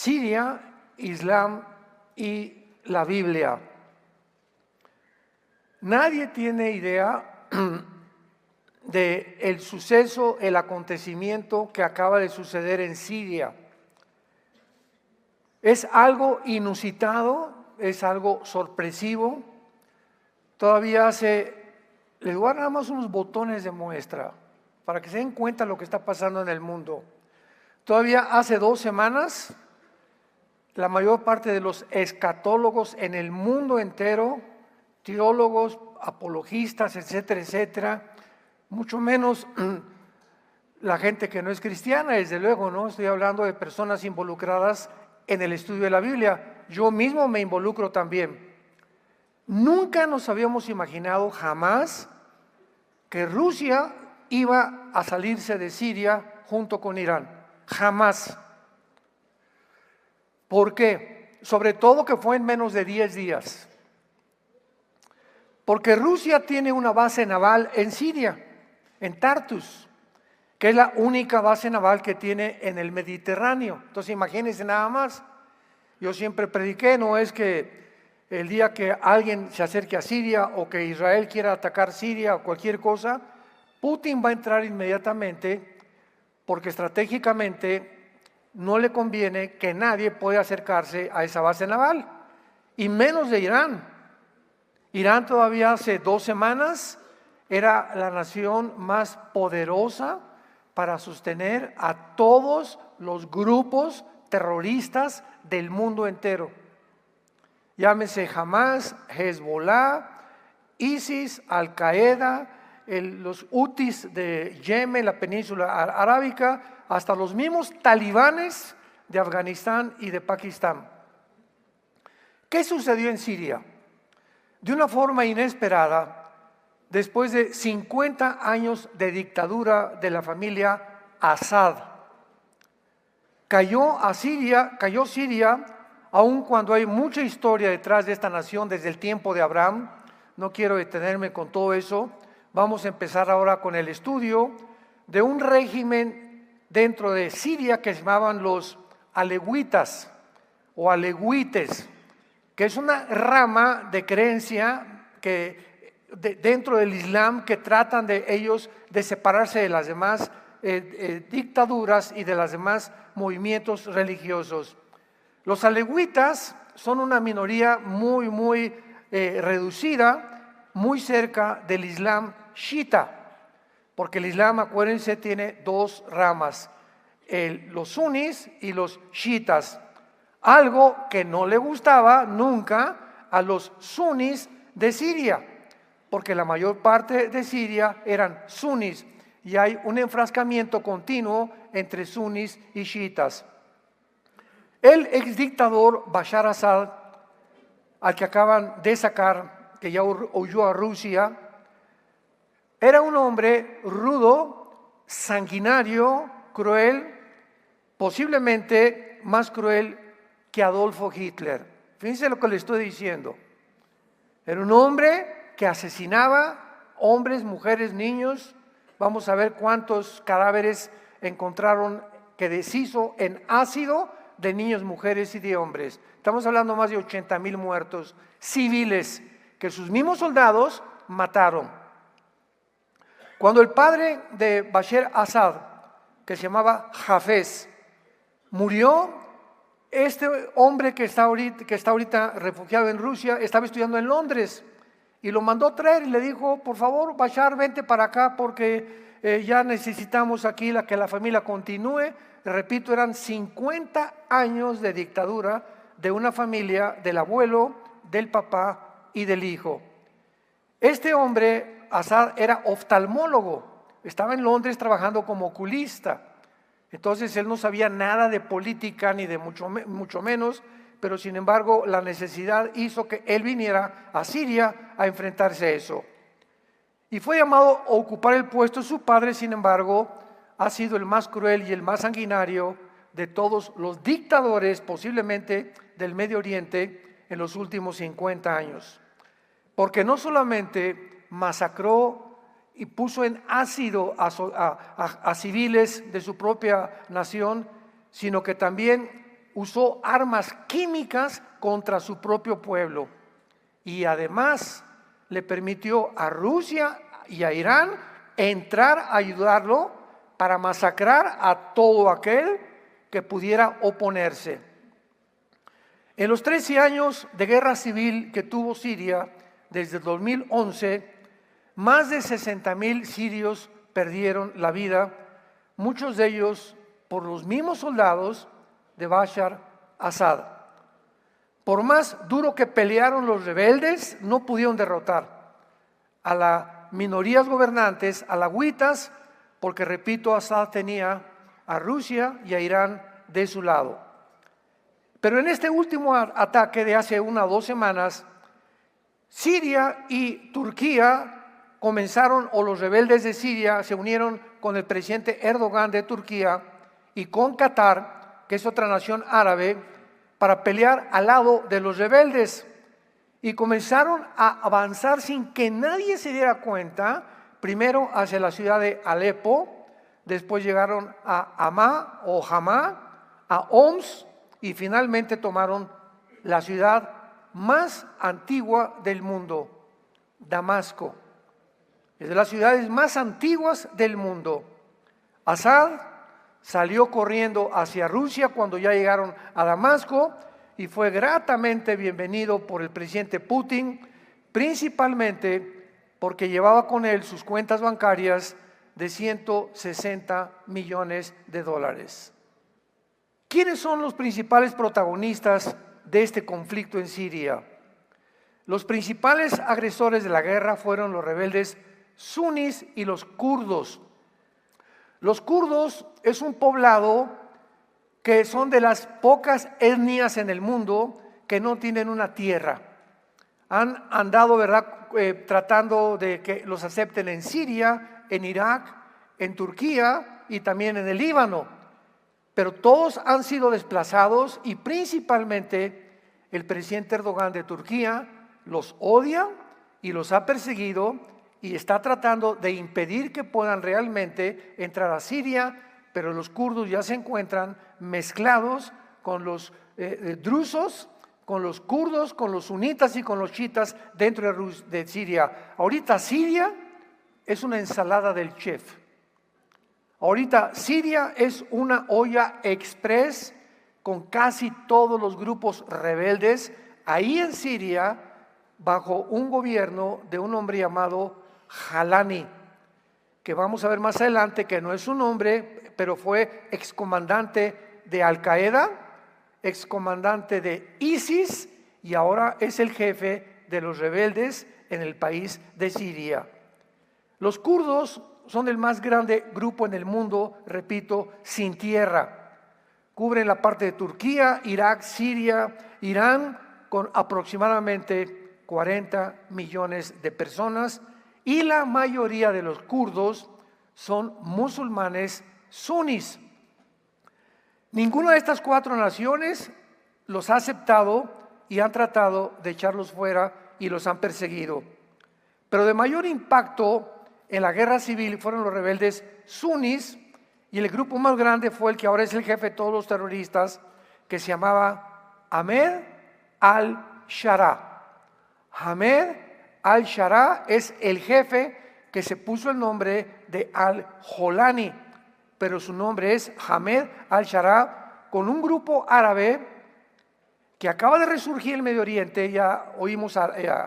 Siria, Islam y la Biblia. Nadie tiene idea del suceso, el acontecimiento que acaba de suceder en Siria. Es algo inusitado, es algo sorpresivo. Todavía les voy a dar nada más unos botones de muestra para que se den cuenta de lo que está pasando en el mundo. Todavía hace 2 semanas, la mayor parte de los escatólogos en el mundo entero, teólogos, apologistas, etcétera, etcétera, mucho menos la gente que no es cristiana, desde luego, ¿no? Estoy hablando de personas involucradas en el estudio de la Biblia. Yo mismo me involucro también. Nunca nos habíamos imaginado jamás que Rusia iba a salirse de Siria junto con Irán. Jamás. ¿Por qué? Sobre todo que fue en menos de 10 días. Porque Rusia tiene una base naval en Siria, en Tartus, que es la única base naval que tiene en el Mediterráneo. Entonces imagínense nada más. Yo siempre prediqué, no es que el día que alguien se acerque a Siria o que Israel quiera atacar Siria o cualquier cosa, Putin va a entrar inmediatamente porque estratégicamente no le conviene que nadie pueda acercarse a esa base naval, y menos de Irán. Irán todavía hace 2 semanas era la nación más poderosa para sostener a todos los grupos terroristas del mundo entero. Llámese Hamas, Hezbollah, ISIS, Al-Qaeda, los Hutis de Yemen, la península arábica, hasta los mismos talibanes de Afganistán y de Pakistán. ¿Qué sucedió en Siria? De una forma inesperada, después de 50 años de dictadura de la familia Assad, cayó Siria, aun cuando hay mucha historia detrás de esta nación desde el tiempo de Abraham. No quiero detenerme con todo eso. Vamos a empezar ahora con el estudio de un régimen dentro de Siria que se llamaban los alewitas o alewites, que es una rama de creencia dentro del Islam que tratan de ellos de separarse de las demás dictaduras y de los demás movimientos religiosos. Los alewitas son una minoría muy reducida, muy cerca del Islam chiita, porque el Islam, acuérdense, tiene 2 ramas, los sunis y los chiitas. Algo que no le gustaba nunca a los sunis de Siria, porque la mayor parte de Siria eran sunis y hay un enfrascamiento continuo entre sunis y chiitas. El exdictador Bashar Assad, al que acaban de sacar, que ya huyó a Rusia, era un hombre rudo, sanguinario, cruel, posiblemente más cruel que Adolfo Hitler. Fíjense lo que le estoy diciendo. Era un hombre que asesinaba hombres, mujeres, niños. Vamos a ver cuántos cadáveres encontraron que deshizo en ácido de niños, mujeres y de hombres. Estamos hablando más de 80,000 muertos civiles que sus mismos soldados mataron. Cuando el padre de Bashar Assad, que se llamaba Hafez, murió, este hombre que está ahorita refugiado en Rusia estaba estudiando en Londres y lo mandó traer y le dijo: por favor, Bashar, vente para acá porque ya necesitamos aquí que la familia continúe. Repito, eran 50 años de dictadura de una familia, del abuelo, del papá y del hijo. Este hombre, Assad, era oftalmólogo, estaba en Londres trabajando como oculista. Entonces él no sabía nada de política ni de mucho menos, pero sin embargo la necesidad hizo que él viniera a Siria a enfrentarse a eso. Y fue llamado a ocupar el puesto. Su padre, sin embargo, ha sido el más cruel y el más sanguinario de todos los dictadores, posiblemente del Medio Oriente, en los últimos 50 años. Porque no solamente masacró y puso en ácido a civiles de su propia nación, sino que también usó armas químicas contra su propio pueblo y además le permitió a Rusia y a Irán entrar a ayudarlo para masacrar a todo aquel que pudiera oponerse. En los 13 años de guerra civil que tuvo Siria desde el 2011, más de 60,000 sirios perdieron la vida, muchos de ellos por los mismos soldados de Bashar Assad. Por más duro que pelearon los rebeldes, no pudieron derrotar a las minorías gobernantes alagüitas, porque, repito, Assad tenía a Rusia y a Irán de su lado. Pero en este último ataque de hace 1 o 2 semanas, Siria y Turquía comenzaron, o los rebeldes de Siria se unieron con el presidente Erdogan de Turquía y con Qatar, que es otra nación árabe, para pelear al lado de los rebeldes. Y comenzaron a avanzar sin que nadie se diera cuenta, primero hacia la ciudad de Alepo, después llegaron a Hama o Hama, a Homs, y finalmente tomaron la ciudad más antigua del mundo, Damasco. Es de las ciudades más antiguas del mundo. Assad salió corriendo hacia Rusia cuando ya llegaron a Damasco y fue gratamente bienvenido por el presidente Putin, principalmente porque llevaba con él sus cuentas bancarias de 160 millones de dólares. ¿Quiénes son los principales protagonistas de este conflicto en Siria? Los principales agresores de la guerra fueron los rebeldes suníes y los kurdos. Los kurdos es un poblado que son de las pocas etnias en el mundo que no tienen una tierra. Han andado, ¿verdad?, tratando de que los acepten en Siria, en Irak, en Turquía y también en el Líbano. Pero todos han sido desplazados y principalmente el presidente Erdogan de Turquía los odia y los ha perseguido y está tratando de impedir que puedan realmente entrar a Siria, pero los kurdos ya se encuentran mezclados con los drusos, con los kurdos, con los sunitas y con los chiitas dentro de Siria. Ahorita Siria es una ensalada del chef. Ahorita Siria es una olla express con casi todos los grupos rebeldes ahí en Siria bajo un gobierno de un hombre llamado Jalani, que vamos a ver más adelante que no es su nombre, pero fue excomandante de Al-Qaeda, excomandante de ISIS y ahora es el jefe de los rebeldes en el país de Siria. Los kurdos son el más grande grupo en el mundo, repito, sin tierra. Cubren la parte de Turquía, Irak, Siria, Irán, con aproximadamente 40 millones de personas y la mayoría de los kurdos son musulmanes suníes. Ninguna de estas 4 naciones los ha aceptado y han tratado de echarlos fuera y los han perseguido. Pero de mayor impacto en la guerra civil fueron los rebeldes suníes y el grupo más grande fue el que ahora es el jefe de todos los terroristas, que se llamaba Ahmed al-Sharaa. Ahmed al-Sharaa es el jefe que se puso el nombre de al-Jolani, pero su nombre es Ahmed al-Sharaa, con un grupo árabe que acaba de resurgir en el Medio Oriente. Ya oímos a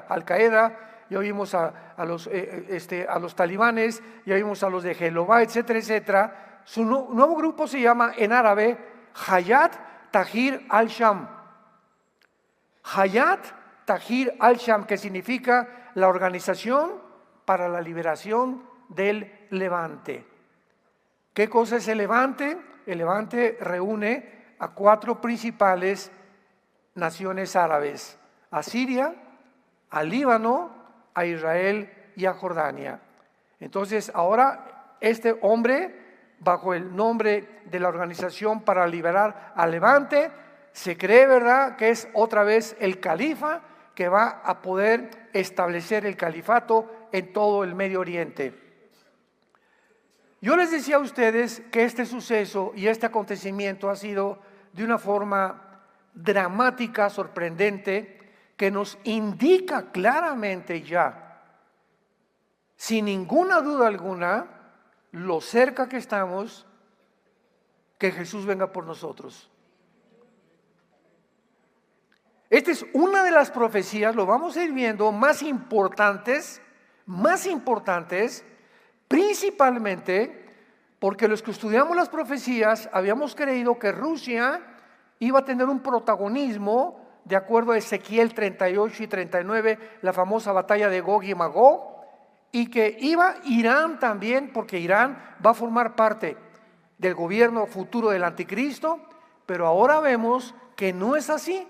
Al-Qaeda, ya oímos a los talibanes, ya oímos a los de Jehová, etcétera, etcétera. Su nuevo grupo se llama en árabe Hayat Tahrir al-Sham. Hayat Tahrir al-Sham, que significa la Organización para la Liberación del Levante. ¿Qué cosa es el Levante? El Levante reúne a 4 principales naciones árabes: a Siria, al Líbano, a Israel y a Jordania. Entonces ahora este hombre, bajo el nombre de la Organización para Liberar al Levante, se cree, ¿verdad?, que es otra vez el califa que va a poder establecer el califato en todo el Medio Oriente. Yo les decía a ustedes que este suceso y este acontecimiento ha sido de una forma dramática, sorprendente, que nos indica claramente ya, sin ninguna duda alguna, lo cerca que estamos, que Jesús venga por nosotros. Esta es una de las profecías, lo vamos a ir viendo, más importantes, principalmente porque los que estudiamos las profecías habíamos creído que Rusia iba a tener un protagonismo, de acuerdo a Ezequiel 38 y 39, la famosa batalla de Gog y Magog, y que iba Irán también, porque Irán va a formar parte del gobierno futuro del anticristo, pero ahora vemos que no es así,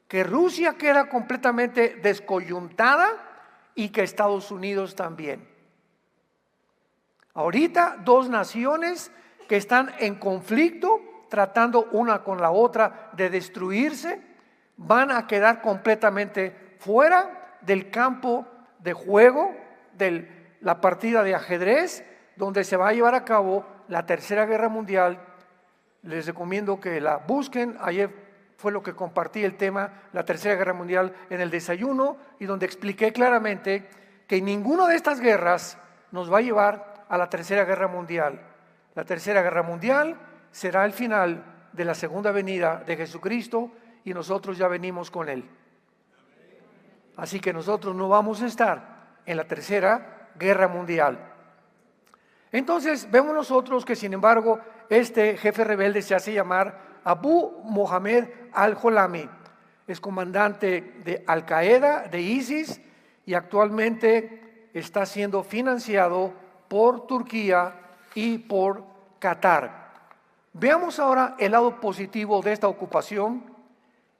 que Rusia queda completamente descoyuntada y que Estados Unidos también. Ahorita dos naciones que están en conflicto, tratando una con la otra de destruirse, van a quedar completamente fuera del campo de juego, de la partida de ajedrez, donde se va a llevar a cabo la Tercera Guerra Mundial. Les recomiendo que la busquen. Ayer fue lo que compartí el tema, la Tercera Guerra Mundial, en el desayuno, y donde expliqué claramente que ninguna de estas guerras nos va a llevar a la Tercera Guerra Mundial. La Tercera Guerra Mundial será el final de la segunda venida de Jesucristo, y nosotros ya venimos con Él. Así que nosotros no vamos a estar en la Tercera Guerra Mundial. Entonces vemos nosotros que, sin embargo, este jefe rebelde se hace llamar Abu Mohamed al-Jolami. Es comandante de Al-Qaeda, de ISIS, y actualmente está siendo financiado por Turquía y por Qatar. Veamos ahora el lado positivo de esta ocupación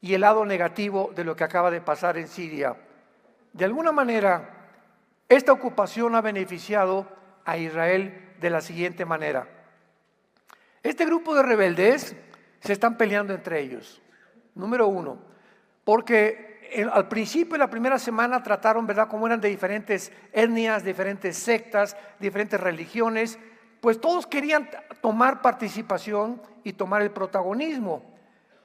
y el lado negativo de lo que acaba de pasar en Siria. De alguna manera, esta ocupación ha beneficiado a Israel de la siguiente manera. Este grupo de rebeldes se están peleando entre ellos. Número uno, porque al principio, la primera semana, trataron, ¿verdad?, como eran de diferentes etnias, diferentes sectas, diferentes religiones, pues todos querían tomar participación y tomar el protagonismo.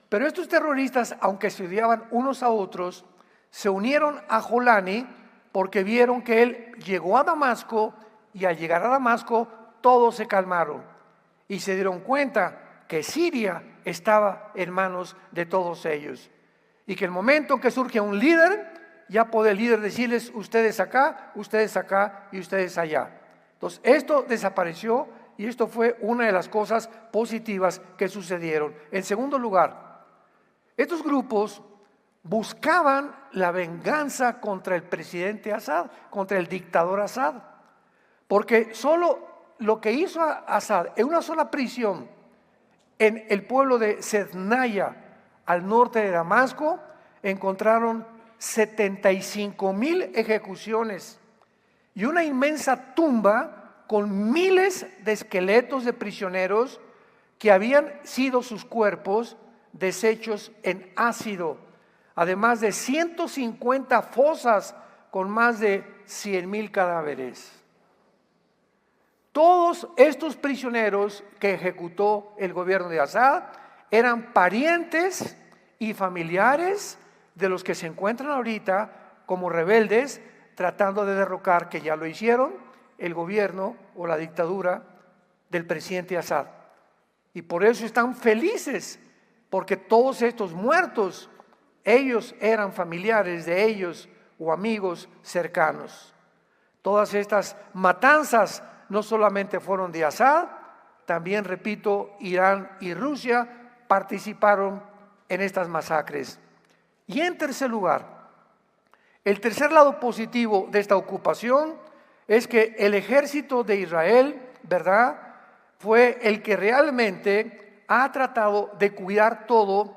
Pero estos terroristas, aunque se odiaban unos a otros, se unieron a Jolani porque vieron que él llegó a Damasco, y al llegar a Damasco todos se calmaron y se dieron cuenta que Siria estaba en manos de todos ellos, y que el momento que surge un líder, ya puede el líder decirles: ustedes acá y ustedes allá. Entonces esto desapareció, y esto fue una de las cosas positivas que sucedieron. En segundo lugar, estos grupos buscaban la venganza contra el presidente Assad, contra el dictador Assad, porque solo lo que hizo Assad en una sola prisión en el pueblo de Sednaya, al norte de Damasco, encontraron 75,000 ejecuciones y una inmensa tumba con miles de esqueletos de prisioneros que habían sido sus cuerpos deshechos en ácido, además de 150 fosas con más de 100,000 cadáveres. Todos estos prisioneros que ejecutó el gobierno de Assad eran parientes y familiares de los que se encuentran ahorita como rebeldes, tratando de derrocar, que ya lo hicieron, el gobierno o la dictadura del presidente Assad. Y por eso están felices, porque todos estos muertos, ellos eran familiares de ellos o amigos cercanos. Todas estas matanzas no solamente fueron de Assad, también, repito, Irán y Rusia participaron en estas masacres. Y en tercer lugar, el tercer lado positivo de esta ocupación es que el ejército de Israel, ¿verdad?, fue el que realmente ha tratado de cuidar todo,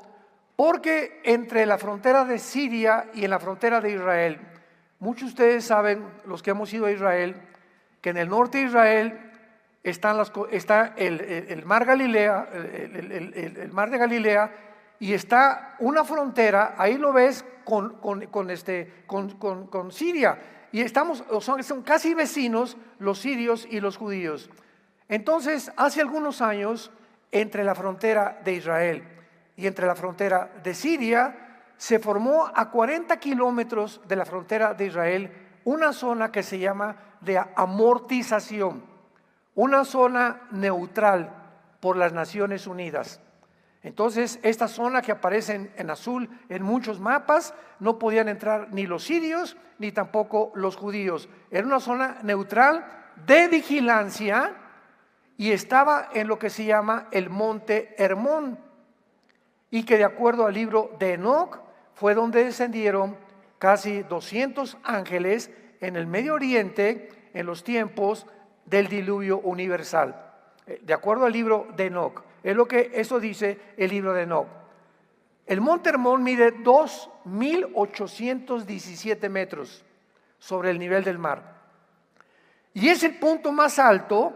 porque entre la frontera de Siria y en la frontera de Israel, muchos de ustedes saben, los que hemos ido a Israel, que en el norte de Israel está el mar Galilea, el mar de Galilea, y está una frontera, ahí lo ves, con Siria, y son casi vecinos los sirios y los judíos. Entonces, hace algunos años, entre la frontera de Israel y entre la frontera de Siria, se formó a 40 kilómetros de la frontera de Israel una zona que se llama de amortización, una zona neutral por las Naciones Unidas. Entonces, esta zona que aparece en azul en muchos mapas, no podían entrar ni los sirios ni tampoco los judíos. Era una zona neutral de vigilancia y estaba en lo que se llama el monte Hermón, y que de acuerdo al libro de Enoc fue donde descendieron casi 200 ángeles en el Medio Oriente en los tiempos del diluvio universal. De acuerdo al libro de Enoc, es lo que eso dice el libro de Enoc. El monte Hermón mide 2.817 metros sobre el nivel del mar. Y es el punto más alto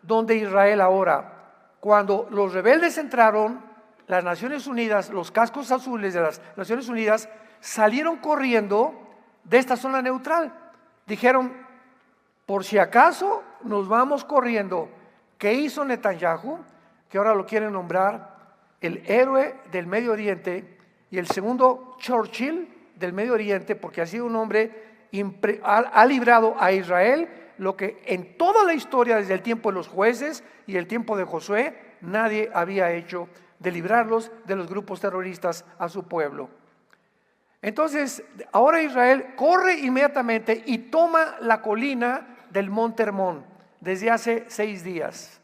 donde Israel ahora, cuando los rebeldes entraron, las Naciones Unidas, los cascos azules de las Naciones Unidas, salieron corriendo de esta zona neutral. Dijeron, por si acaso nos vamos corriendo. ¿Qué hizo Netanyahu? Que ahora lo quieren nombrar el héroe del Medio Oriente y el segundo Churchill del Medio Oriente, porque ha sido un hombre, ha librado a Israel lo que en toda la historia, desde el tiempo de los jueces y el tiempo de Josué, nadie había hecho, de librarlos de los grupos terroristas a su pueblo. Entonces, ahora Israel corre inmediatamente y toma la colina del monte Hermón desde hace 6 días.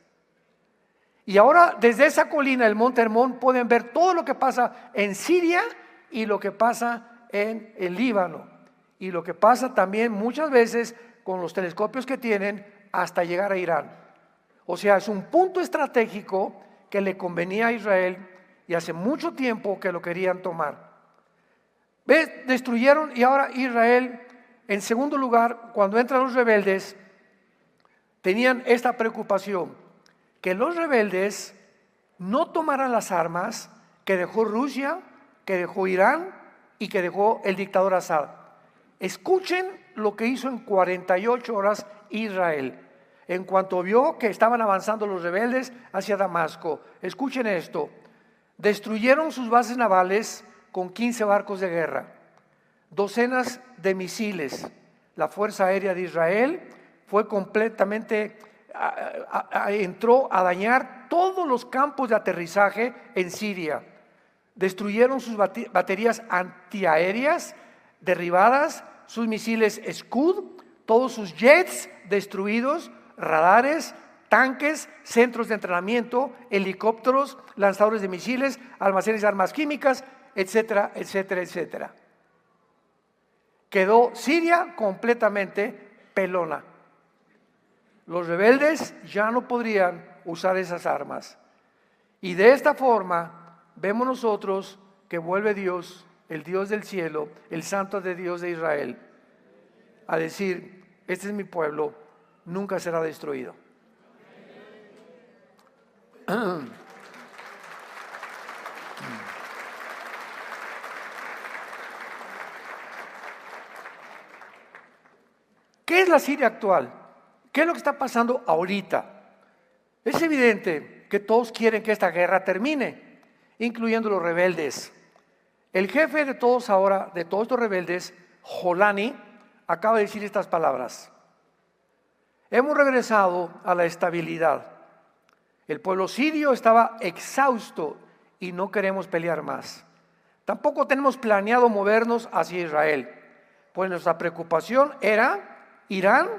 Y ahora desde esa colina del monte Hermón pueden ver todo lo que pasa en Siria y lo que pasa en el Líbano y lo que pasa también muchas veces con los telescopios que tienen hasta llegar a Irán. O sea, es un punto estratégico que le convenía a Israel y hace mucho tiempo que lo querían tomar. ¿Ves? Destruyeron, y ahora Israel, en segundo lugar, cuando entran los rebeldes, tenían esta preocupación, que los rebeldes no tomaran las armas que dejó Rusia, que dejó Irán y que dejó el dictador Assad. Escuchen lo que hizo en 48 horas Israel. En cuanto vio que estaban avanzando los rebeldes hacia Damasco, escuchen esto: destruyeron sus bases navales con 15 barcos de guerra, docenas de misiles. La Fuerza Aérea de Israel fue completamente, entró a dañar todos los campos de aterrizaje en Siria. Destruyeron sus baterías antiaéreas derribadas, sus misiles Scud, todos sus jets destruidos, radares, tanques, centros de entrenamiento, helicópteros, lanzadores de misiles, almacenes de armas químicas, etcétera, etcétera, etcétera. Quedó Siria completamente pelona. Los rebeldes ya no podrían usar esas armas. Y de esta forma vemos nosotros que vuelve Dios, el Dios del cielo, el Santo de Dios de Israel, a decir: este es mi pueblo, nunca será destruido. ¿Qué es la Siria actual? ¿Qué es lo que está pasando ahorita? Es evidente que todos quieren que esta guerra termine, incluyendo los rebeldes. El jefe de todos ahora, de todos estos rebeldes, Jolani, acaba de decir estas palabras: hemos regresado a la estabilidad. El pueblo sirio estaba exhausto y no queremos pelear más. Tampoco tenemos planeado movernos hacia Israel, pues nuestra preocupación era Irán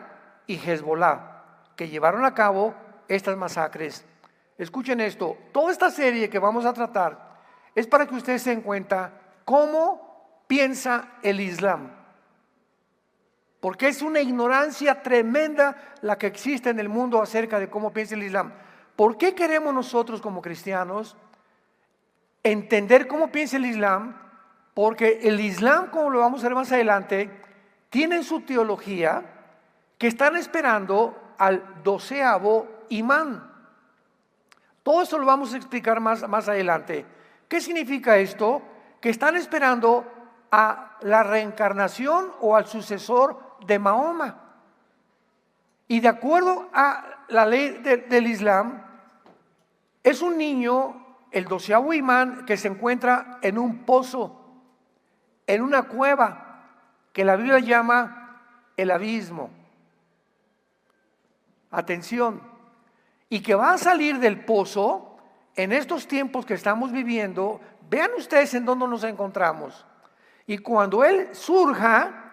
y Hezbollah, que llevaron a cabo estas masacres. Escuchen esto: toda esta serie que vamos a tratar es para que ustedes se den cuenta cómo piensa el Islam, porque es una ignorancia tremenda la que existe en el mundo acerca de cómo piensa el Islam. ¿Por qué queremos nosotros como cristianos entender cómo piensa el Islam? Porque el Islam, como lo vamos a ver más adelante, tiene en su teología que están esperando al 12º imán. Todo esto lo vamos a explicar más adelante. ¿Qué significa esto? Que están esperando a la reencarnación o al sucesor de Mahoma. Y de acuerdo a la ley del Islam, es un niño el 12º imán que se encuentra en un pozo, en una cueva, que la Biblia llama el abismo. Atención, y que va a salir del pozo en estos tiempos que estamos viviendo. Vean ustedes en dónde nos encontramos. Y cuando él surja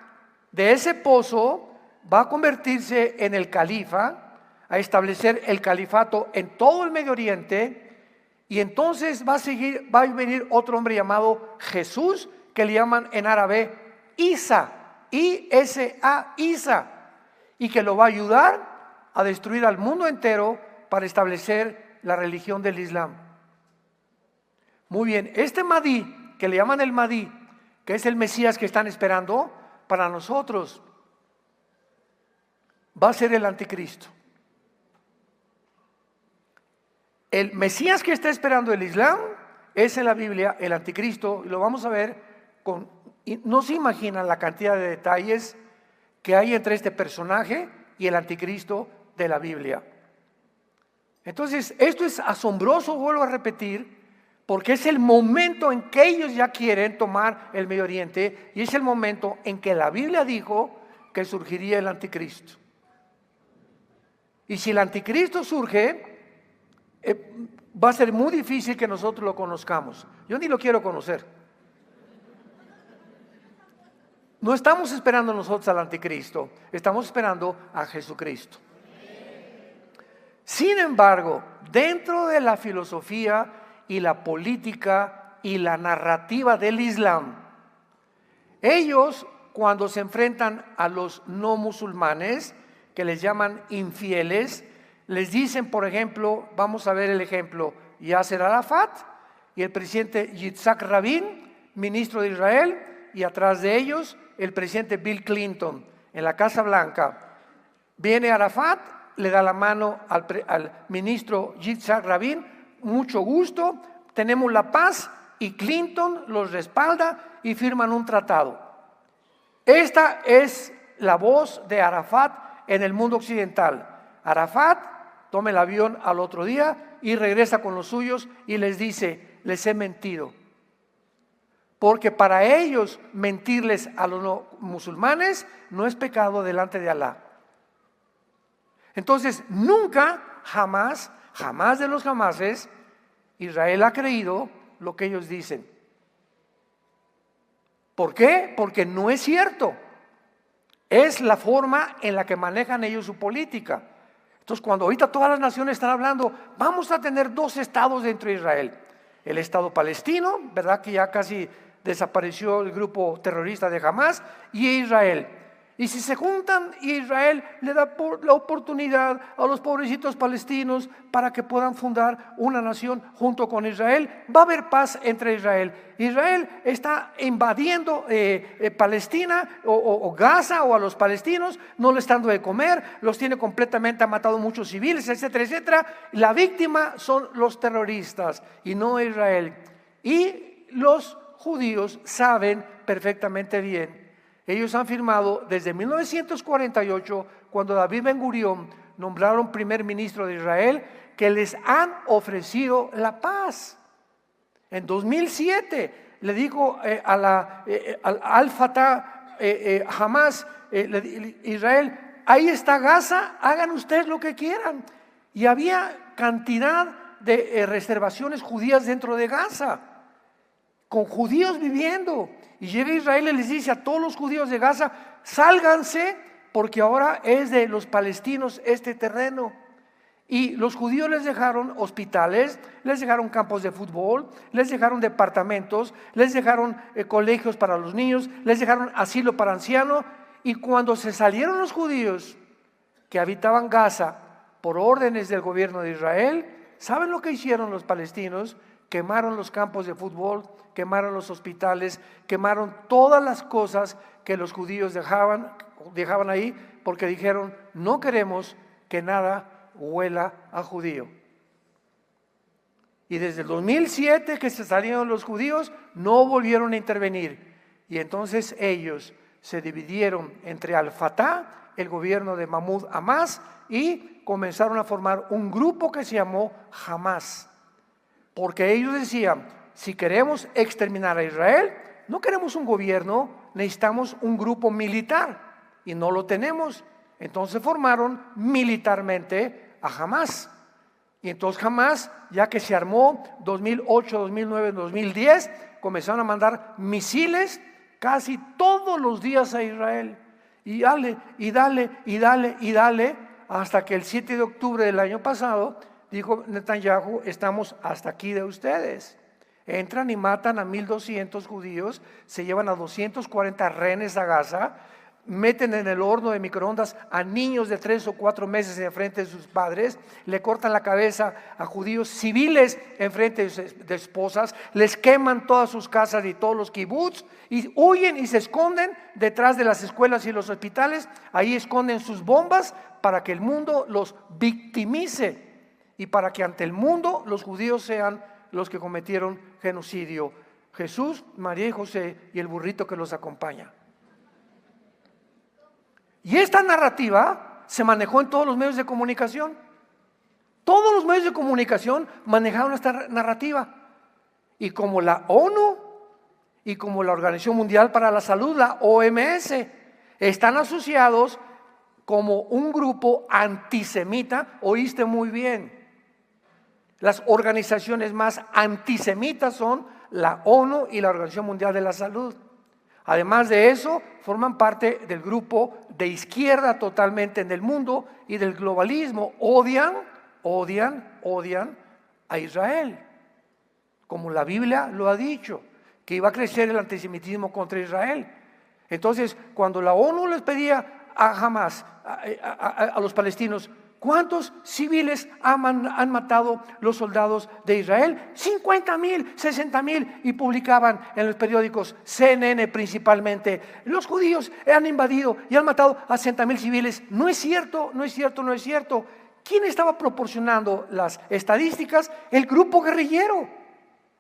de ese pozo, va a convertirse en el califa, a establecer el califato en todo el Medio Oriente. Y entonces va a venir otro hombre llamado Jesús, que le llaman en árabe Isa, I-S-A, Isa, y que lo va a ayudar a destruir al mundo entero para establecer la religión del Islam. Muy bien, este Mahdi, que le llaman el Mahdi, que es el Mesías que están esperando para nosotros, va a ser el anticristo. El Mesías que está esperando el Islam es en la Biblia el anticristo, y lo vamos a ver no se imaginan la cantidad de detalles que hay entre este personaje y el anticristo de la Biblia. Entonces, esto es asombroso, vuelvo a repetir, porque es el momento en que ellos ya quieren tomar el Medio Oriente, y es el momento en que la Biblia dijo que surgiría el anticristo. Y si el anticristo surge, va a ser muy difícil que nosotros lo conozcamos. Yo ni lo quiero conocer. No estamos esperando nosotros al anticristo, estamos esperando a Jesucristo. Sin embargo, dentro de la filosofía y la política y la narrativa del Islam, ellos, cuando se enfrentan a los no musulmanes, que les llaman infieles, les dicen, por ejemplo, vamos a ver el ejemplo, Yasser Arafat y el presidente Yitzhak Rabin, ministro de Israel, y atrás de ellos el presidente Bill Clinton en la Casa Blanca. Viene Arafat, le da la mano al ministro Yitzhak Rabin, mucho gusto, tenemos la paz, y Clinton los respalda y firman un tratado. Esta es la voz de Arafat en el mundo occidental. Arafat toma el avión al otro día y regresa con los suyos y les dice: les he mentido. Porque para ellos mentirles a los no musulmanes no es pecado delante de Alá. Entonces, nunca, jamás de los jamases, Israel ha creído lo que ellos dicen. ¿Por qué? Porque no es cierto. Es la forma en la que manejan ellos su política. Entonces, cuando ahorita todas las naciones están hablando, vamos a tener 2 estados dentro de Israel. El estado palestino, ¿verdad? Que ya casi desapareció el grupo terrorista de Hamas, y Israel. Y si se juntan y Israel le da la oportunidad a los pobrecitos palestinos para que puedan fundar una nación junto con Israel, va a haber paz entre Israel. Israel está invadiendo Palestina o Gaza, o a los palestinos, no le está dando de comer, los tiene completamente, ha matado muchos civiles, etcétera, etcétera. La víctima son los terroristas y no Israel. Y los judíos saben perfectamente bien. Ellos han firmado desde 1948, cuando David Ben Gurión nombraron primer ministro de Israel, que les han ofrecido la paz. En 2007 le dijo al Fatah, Hamas, Israel: ahí está Gaza, hagan ustedes lo que quieran. Y había cantidad de reservaciones judías dentro de Gaza, con judíos viviendo. Y llega Israel y les dice a todos los judíos de Gaza: sálganse, porque ahora es de los palestinos este terreno. Y los judíos les dejaron hospitales, les dejaron campos de fútbol, les dejaron departamentos, les dejaron colegios para los niños, les dejaron asilo para ancianos. Y cuando se salieron los judíos que habitaban Gaza por órdenes del gobierno de Israel, ¿saben lo que hicieron los palestinos? Quemaron los campos de fútbol, quemaron los hospitales, quemaron todas las cosas que los judíos dejaban ahí, porque dijeron: no queremos que nada huela a judío. Y desde el 2007 que se salieron los judíos, no volvieron a intervenir. Y entonces ellos se dividieron entre Al-Fatah, el gobierno de Mahmoud Abbas, y comenzaron a formar un grupo que se llamó Hamas. Porque ellos decían, si queremos exterminar a Israel, no queremos un gobierno, necesitamos un grupo militar y no lo tenemos. Entonces formaron militarmente a Hamás. Y entonces Hamás, ya que se armó 2008, 2009, 2010, comenzaron a mandar misiles casi todos los días a Israel. Y dale, y dale, y dale, y dale, hasta que el 7 de octubre del año pasado dijo Netanyahu, estamos hasta aquí de ustedes. Entran y matan a 1,200 judíos, se llevan a 240 rehenes a Gaza, meten en el horno de microondas a niños de 3 o 4 meses en frente de sus padres, le cortan la cabeza a judíos civiles en frente de esposas, les queman todas sus casas y todos los kibbutz, y huyen y se esconden detrás de las escuelas y los hospitales. Ahí esconden sus bombas para que el mundo los victimice y para que ante el mundo los judíos sean los que cometieron genocidio. Jesús, María y José y el burrito que los acompaña. Y esta narrativa se manejó en todos los medios de comunicación. Todos los medios de comunicación manejaron esta narrativa. Y como la ONU y como la Organización Mundial para la Salud, la OMS, están asociados como un grupo antisemita, oíste muy bien. Las organizaciones más antisemitas son la ONU y la Organización Mundial de la Salud. Además de eso, forman parte del grupo de izquierda totalmente en el mundo y del globalismo. Odian a Israel. Como la Biblia lo ha dicho, que iba a crecer el antisemitismo contra Israel. Entonces, cuando la ONU les pedía a Hamás, a los palestinos, ¿cuántos civiles han matado los soldados de Israel? 50,000, 60,000, y publicaban en los periódicos, CNN principalmente, los judíos han invadido y han matado a 60,000 civiles. No es cierto, no es cierto, no es cierto. ¿Quién estaba proporcionando las estadísticas? El grupo guerrillero,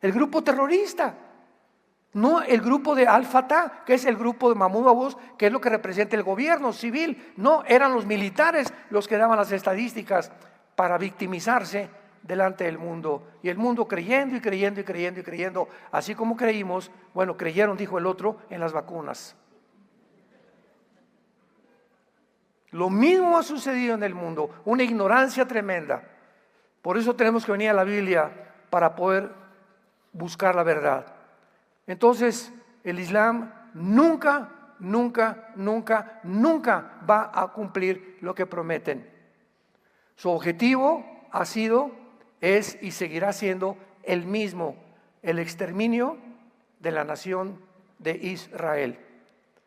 el grupo terrorista. No el grupo de Al-Fatah, que es el grupo de Mahmoud Abbas, que es lo que representa el gobierno civil. No, eran los militares los que daban las estadísticas para victimizarse delante del mundo. Y el mundo creyendo y creyendo y creyendo y creyendo, así como creímos, bueno, creyeron, dijo el otro, en las vacunas. Lo mismo ha sucedido en el mundo, una ignorancia tremenda. Por eso tenemos que venir a la Biblia para poder buscar la verdad. Entonces, el Islam nunca va a cumplir lo que prometen. Su objetivo ha sido, es y seguirá siendo el mismo, el exterminio de la nación de Israel.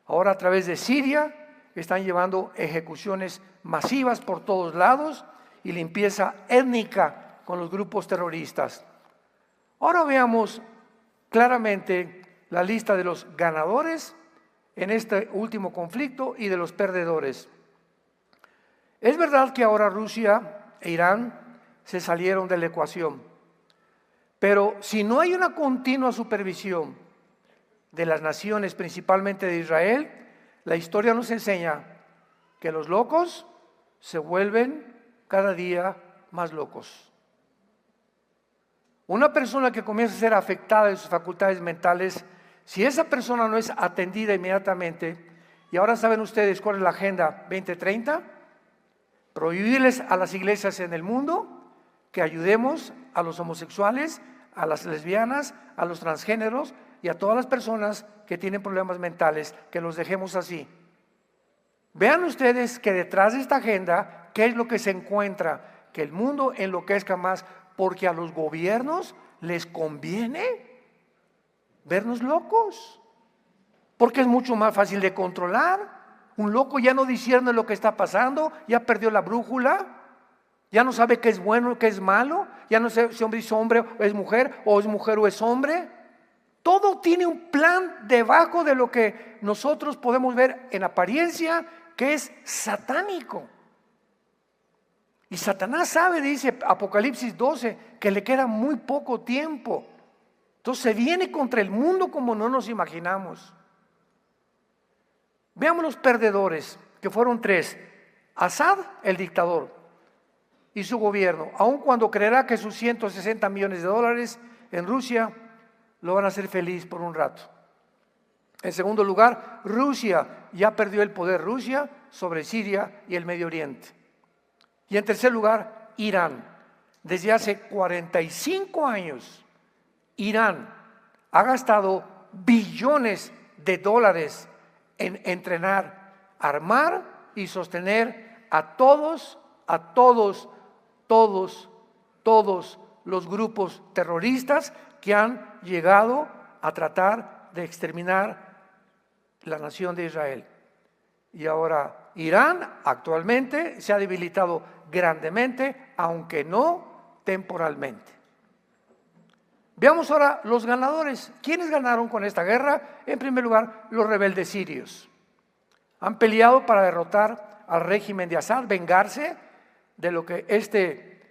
Ahora a través de Siria están llevando ejecuciones masivas por todos lados y limpieza étnica con los grupos terroristas. Ahora veamos claramente la lista de los ganadores en este último conflicto y de los perdedores. Es verdad que ahora Rusia e Irán se salieron de la ecuación, pero si no hay una continua supervisión de las naciones, principalmente de Israel, la historia nos enseña que los locos se vuelven cada día más locos. Una persona que comienza a ser afectada de sus facultades mentales, si esa persona no es atendida inmediatamente, y ahora saben ustedes cuál es la Agenda 2030, prohibirles a las iglesias en el mundo que ayudemos a los homosexuales, a las lesbianas, a los transgéneros y a todas las personas que tienen problemas mentales, que los dejemos así. Vean ustedes que detrás de esta agenda, ¿qué es lo que se encuentra? Que el mundo enloquezca más, porque a los gobiernos les conviene vernos locos, porque es mucho más fácil de controlar. Un loco ya no discierne lo que está pasando, ya perdió la brújula, ya no sabe qué es bueno, qué es malo, ya no sabe si hombre es hombre o es mujer o es hombre. Todo tiene un plan debajo de lo que nosotros podemos ver en apariencia, que es satánico. Y Satanás sabe, dice Apocalipsis 12, que le queda muy poco tiempo. Entonces se viene contra el mundo como no nos imaginamos. Veamos los perdedores, que fueron 3. Assad, el dictador. y su gobierno, aun cuando creerá que sus 160 millones de dólares en Rusia lo van a hacer feliz por un rato. En segundo lugar, Rusia ya perdió el poder, Rusia sobre Siria y el Medio Oriente. Y en tercer lugar, Irán. Desde hace 45 años, Irán ha gastado billones de dólares en entrenar, armar y sostener a todos los grupos terroristas que han llegado a tratar de exterminar la nación de Israel. Y ahora Irán actualmente se ha debilitado grandemente, aunque no temporalmente. Veamos ahora los ganadores. ¿Quiénes ganaron con esta guerra? En primer lugar, los rebeldes sirios. Han peleado para derrotar al régimen de Assad, vengarse de lo que este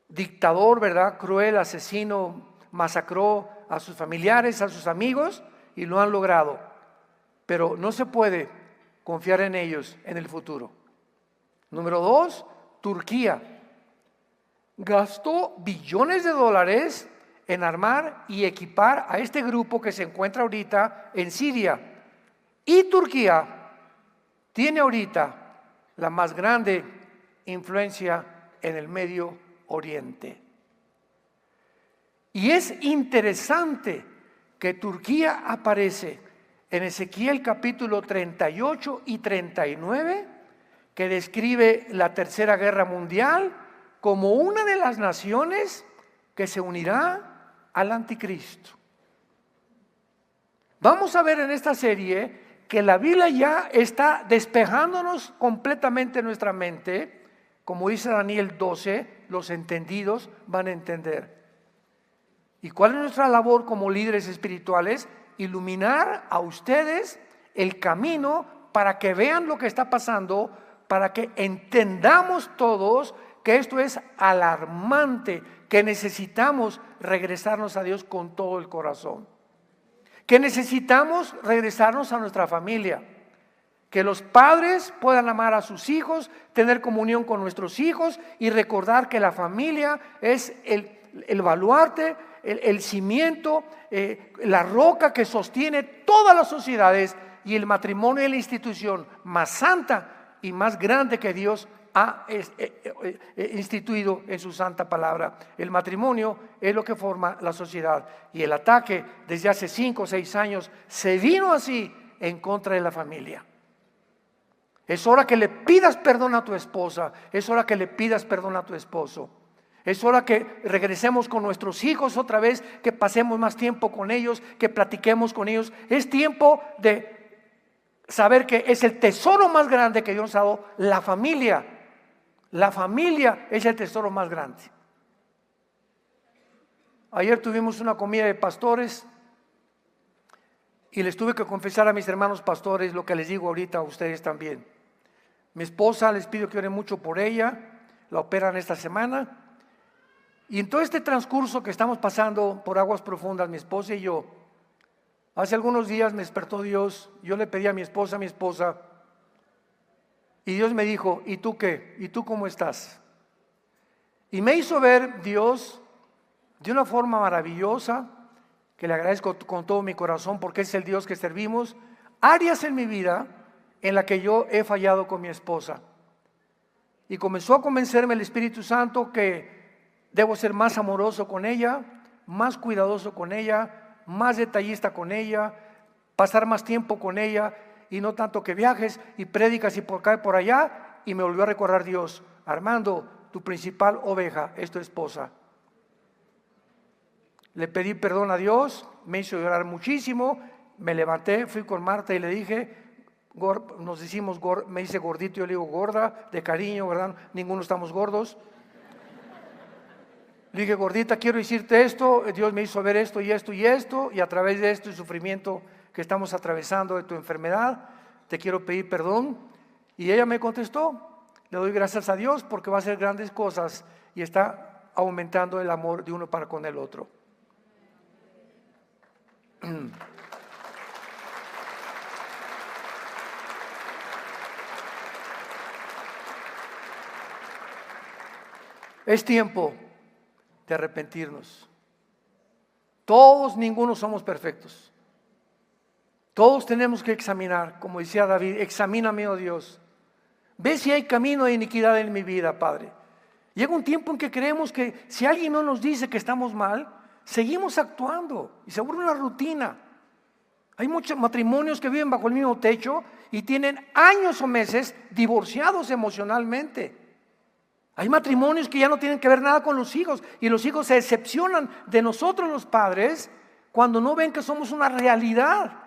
dictador, ¿verdad?, cruel, asesino, masacró a sus familiares, a sus amigos, y lo han logrado. Pero no se puede confiar en ellos en el futuro. Número 2, Turquía. Gastó billones de dólares en armar y equipar a este grupo que se encuentra ahorita en Siria. Y Turquía tiene ahorita la más grande influencia en el Medio Oriente. Y es interesante que Turquía aparece en Ezequiel capítulo 38 y 39, que describe la Tercera Guerra Mundial como una de las naciones que se unirá al anticristo. Vamos a ver en esta serie que la Biblia ya está despejándonos completamente nuestra mente. Como dice Daniel 12, los entendidos van a entender. ¿Y cuál es nuestra labor como líderes espirituales? Iluminar a ustedes el camino para que vean lo que está pasando, para que entendamos todos que esto es alarmante, que necesitamos regresarnos a Dios con todo el corazón, que necesitamos regresarnos a nuestra familia, que los padres puedan amar a sus hijos, tener comunión con nuestros hijos y recordar que la familia es el baluarte, el cimiento, la roca que sostiene todas las sociedades, y el matrimonio es la institución más santa y más grande que Dios ha instituido en su santa palabra. El matrimonio es lo que forma la sociedad, y el ataque desde hace 5 o 6 años se vino así en contra de la familia. Es hora que le pidas perdón a tu esposa, es hora que le pidas perdón a tu esposo. Es hora que regresemos con nuestros hijos otra vez, que pasemos más tiempo con ellos, que platiquemos con ellos. Es tiempo de saber que es el tesoro más grande que Dios ha dado, la familia. La familia es el tesoro más grande. Ayer tuvimos una comida de pastores y les tuve que confesar a mis hermanos pastores lo que les digo ahorita a ustedes también. Mi esposa, les pido que oren mucho por ella, la operan esta semana. Y en todo este transcurso que estamos pasando por aguas profundas, mi esposa y yo, hace algunos días me despertó Dios. Yo le pedí a mi esposa, y Dios me dijo: ¿y tú qué? ¿Y tú cómo estás? Y me hizo ver Dios de una forma maravillosa, que le agradezco con todo mi corazón, porque es el Dios que servimos, áreas en mi vida en la que yo he fallado con mi esposa. Y comenzó a convencerme el Espíritu Santo que debo ser más amoroso con ella, más cuidadoso con ella, más detallista con ella, pasar más tiempo con ella, y no tanto que viajes y prédicas y por acá y por allá. Y me volvió a recordar Dios: Armando, tu principal oveja es tu esposa. Le pedí perdón a Dios, me hizo llorar muchísimo, me levanté, fui con Marta y le dije, me dice gordito, yo le digo gorda, de cariño, ¿verdad? Ninguno estamos gordos. Le dije: gordita, quiero decirte esto, Dios me hizo ver esto y esto y esto, y a través de esto y sufrimiento que estamos atravesando de tu enfermedad, te quiero pedir perdón. Y ella me contestó: le doy gracias a Dios porque va a hacer grandes cosas y está aumentando el amor de uno para con el otro. Es tiempo de arrepentirnos. Todos, ninguno somos perfectos. Todos tenemos que examinar, como decía David, examíname, oh Dios. Ve si hay camino de iniquidad en mi vida, Padre. Llega un tiempo en que creemos que si alguien no nos dice que estamos mal, seguimos actuando y se vuelve una rutina. Hay muchos matrimonios que viven bajo el mismo techo y tienen años o meses divorciados emocionalmente. Hay matrimonios que ya no tienen que ver nada con los hijos y los hijos se decepcionan de nosotros los padres cuando no ven que somos una realidad.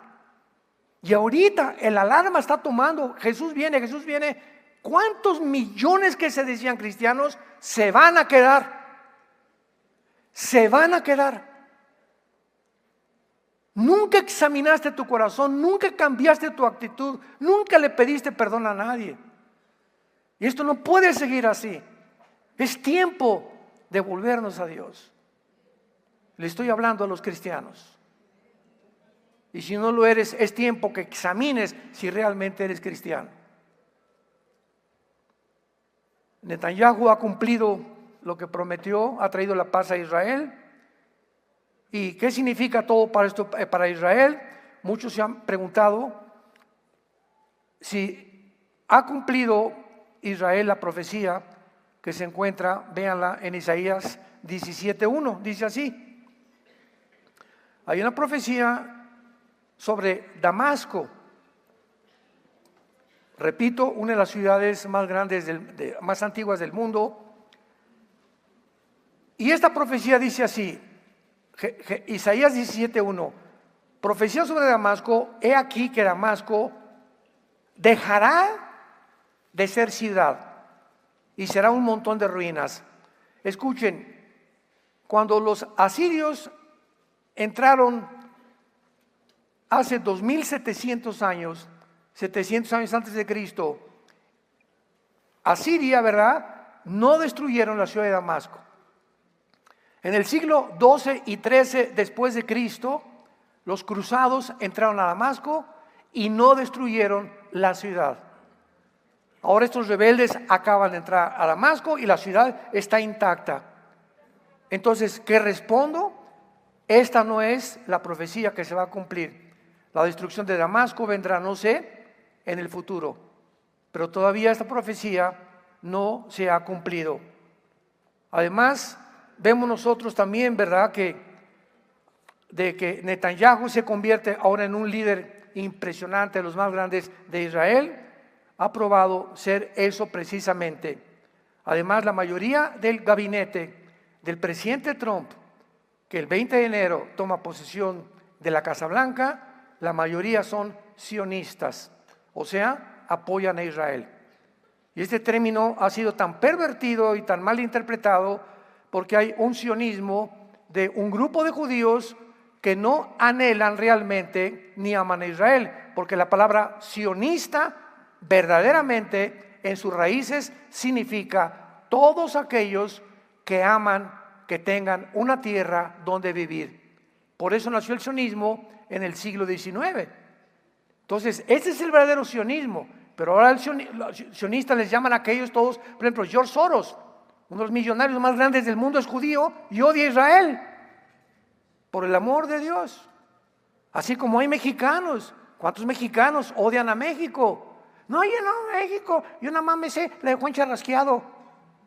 Y ahorita el alarma está tomando, Jesús viene. ¿Cuántos millones que se decían cristianos se van a quedar? Se van a quedar. Nunca examinaste tu corazón, nunca cambiaste tu actitud, nunca le pediste perdón a nadie. Y esto no puede seguir así. Es tiempo de volvernos a Dios. Le estoy hablando a los cristianos. Y si no lo eres, es tiempo que examines si realmente eres cristiano. Netanyahu ha cumplido lo que prometió, ha traído la paz a Israel. ¿Y qué significa todo para esto para Israel? Muchos se han preguntado si ha cumplido Israel la profecía que se encuentra, véanla en Isaías 17:1, dice así. Hay una profecía sobre Damasco. Repito, una de las ciudades más grandes, más antiguas del mundo. Y esta profecía dice así, Isaías 17:1, profecía sobre Damasco, he aquí que Damasco dejará de ser ciudad y será un montón de ruinas. Escuchen, cuando los asirios entraron hace 2700 años, 700 años antes de Cristo, Asiria, ¿verdad?, no destruyeron la ciudad de Damasco. En el siglo 12 y 13 después de Cristo, los cruzados entraron a Damasco y no destruyeron la ciudad. Ahora estos rebeldes acaban de entrar a Damasco y la ciudad está intacta. Entonces, ¿qué respondo? Esta no es la profecía que se va a cumplir. La destrucción de Damasco vendrá, no sé, en el futuro. Pero todavía esta profecía no se ha cumplido. Además, vemos nosotros también, ¿verdad?, que Netanyahu se convierte ahora en un líder impresionante, de los más grandes de Israel. Ha probado ser eso precisamente. Además, la mayoría del gabinete del presidente Trump, que el 20 de enero toma posesión de la Casa Blanca, la mayoría son sionistas, o sea, apoyan a Israel. Y este término ha sido tan pervertido y tan mal interpretado porque hay un sionismo de un grupo de judíos que no anhelan realmente ni aman a Israel, porque la palabra sionista verdaderamente en sus raíces significa todos aquellos que aman que tengan una tierra donde vivir. Por eso nació el sionismo en el siglo XIX. Entonces, ese es el verdadero sionismo. Pero ahora los sionistas les llaman a aquellos todos, por ejemplo, George Soros, uno de los millonarios más grandes del mundo, es judío y odia a Israel por el amor de Dios. Así como hay mexicanos. ¿Cuántos mexicanos odian a México? No, yo no, México, yo nada más me sé la de Juan Charrasqueado.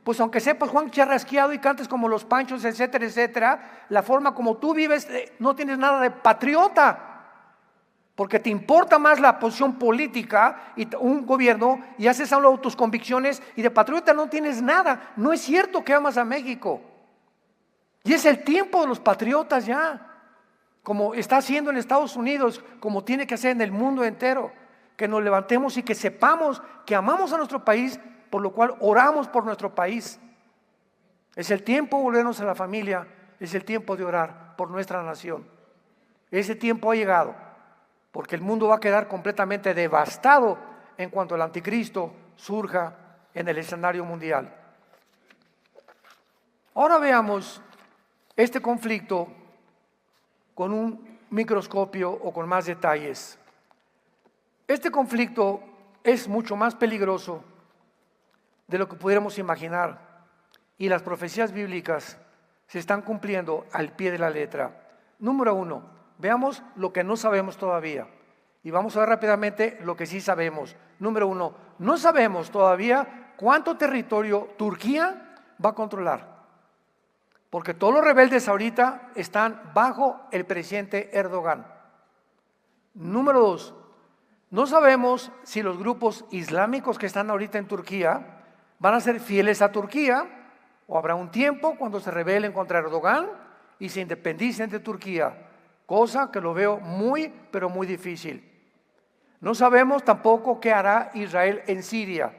Pues aunque sepas Juan Charrasqueado y cantes como los Panchos, etcétera, etcétera, la forma como tú vives, no tienes nada de patriota. Porque te importa más la posición política y un gobierno y haces a un lado tus convicciones y de patriota no tienes nada. No es cierto que amas a México. Y es el tiempo de los patriotas ya, como está haciendo en Estados Unidos, como tiene que hacer en el mundo entero. Que nos levantemos y que sepamos que amamos a nuestro país, por lo cual oramos por nuestro país. Es el tiempo de volvernos a la familia, es el tiempo de orar por nuestra nación. Ese tiempo ha llegado, porque el mundo va a quedar completamente devastado en cuanto el anticristo surja en el escenario mundial. Ahora veamos este conflicto con un microscopio o con más detalles. Este conflicto es mucho más peligroso de lo que pudiéramos imaginar y las profecías bíblicas se están cumpliendo al pie de la letra. Número 1, veamos lo que no sabemos todavía. Y vamos a ver rápidamente lo que sí sabemos. Número 1, no sabemos todavía cuánto territorio Turquía va a controlar. Porque todos los rebeldes ahorita están bajo el presidente Erdogan. Número 2, no sabemos si los grupos islámicos que están ahorita en Turquía van a ser fieles a Turquía, o habrá un tiempo cuando se rebelen contra Erdogan y se independicen de Turquía, cosa que lo veo muy, pero muy difícil. No sabemos tampoco qué hará Israel en Siria.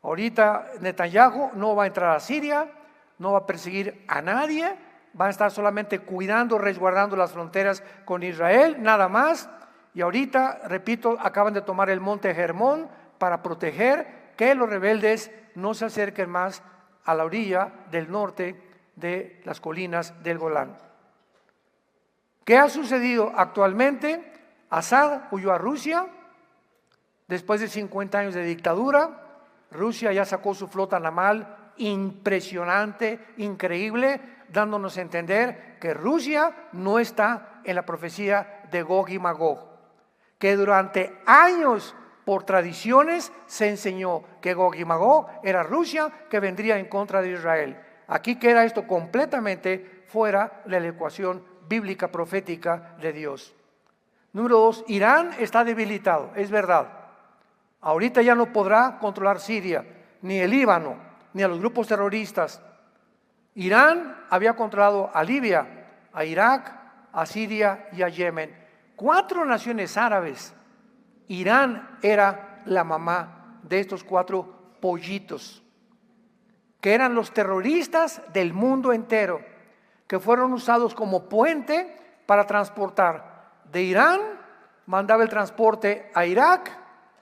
Ahorita Netanyahu no va a entrar a Siria, no va a perseguir a nadie, va a estar solamente cuidando, resguardando las fronteras con Israel, nada más. Y ahorita, repito, acaban de tomar el monte Hermón para proteger que los rebeldes no se acerquen más a la orilla del norte de las colinas del Golán. ¿Qué ha sucedido actualmente? Assad huyó a Rusia después de 50 años de dictadura. Rusia ya sacó su flota naval impresionante, increíble, dándonos a entender que Rusia no está en la profecía de Gog y Magog, que durante años por tradiciones se enseñó que Gog y Magog era Rusia que vendría en contra de Israel. Aquí queda esto completamente fuera de la ecuación bíblica profética de Dios. Número 2, Irán está debilitado, es verdad. Ahorita ya no podrá controlar Siria, ni el Líbano, ni a los grupos terroristas. Irán había controlado a Libia, a Irak, a Siria y a Yemen. 4 naciones árabes. Irán era la mamá de estos 4 pollitos, que eran los terroristas del mundo entero, que fueron usados como puente para transportar. De Irán mandaba el transporte a Irak,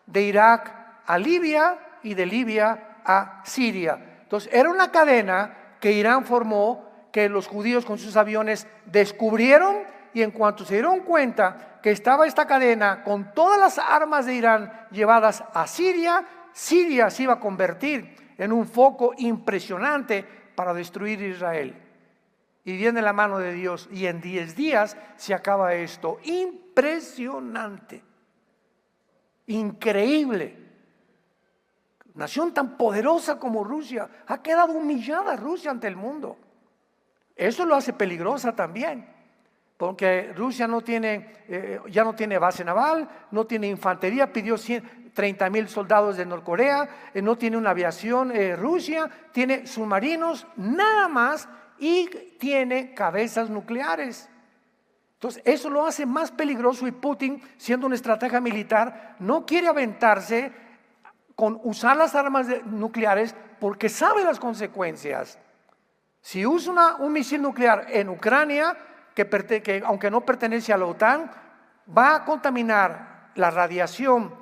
de Irak a Libia y de Libia a Siria. Entonces era una cadena que Irán formó, que los judíos con sus aviones descubrieron, y en cuanto se dieron cuenta que estaba esta cadena con todas las armas de Irán llevadas a Siria, Siria se iba a convertir en un foco impresionante para destruir Israel. Y viene la mano de Dios y en 10 días se acaba esto. Impresionante, increíble. Nación tan poderosa como Rusia ha quedado humillada Rusia ante el mundo. Eso lo hace peligrosa también, porque Rusia no tiene, ya no tiene base naval, no tiene infantería, pidió 30,000 soldados de Norcorea, no tiene una aviación Rusia, tiene submarinos nada más y tiene cabezas nucleares. Entonces eso lo hace más peligroso, y Putin, siendo una estratega militar, no quiere aventarse con usar las armas nucleares porque sabe las consecuencias. Si usa un misil nuclear en Ucrania, que aunque no pertenece a la OTAN, va a contaminar la radiación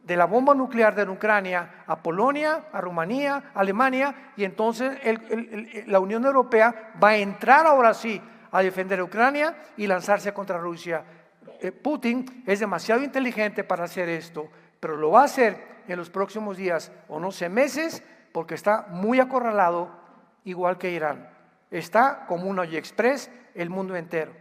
de la bomba nuclear de Ucrania a Polonia, a Rumanía, a Alemania, y entonces la Unión Europea va a entrar ahora sí a defender a Ucrania y lanzarse contra Rusia. Putin es demasiado inteligente para hacer esto, pero lo va a hacer en los próximos días o no sé meses, porque está muy acorralado, igual que Irán. Está como un AliExpress el mundo entero.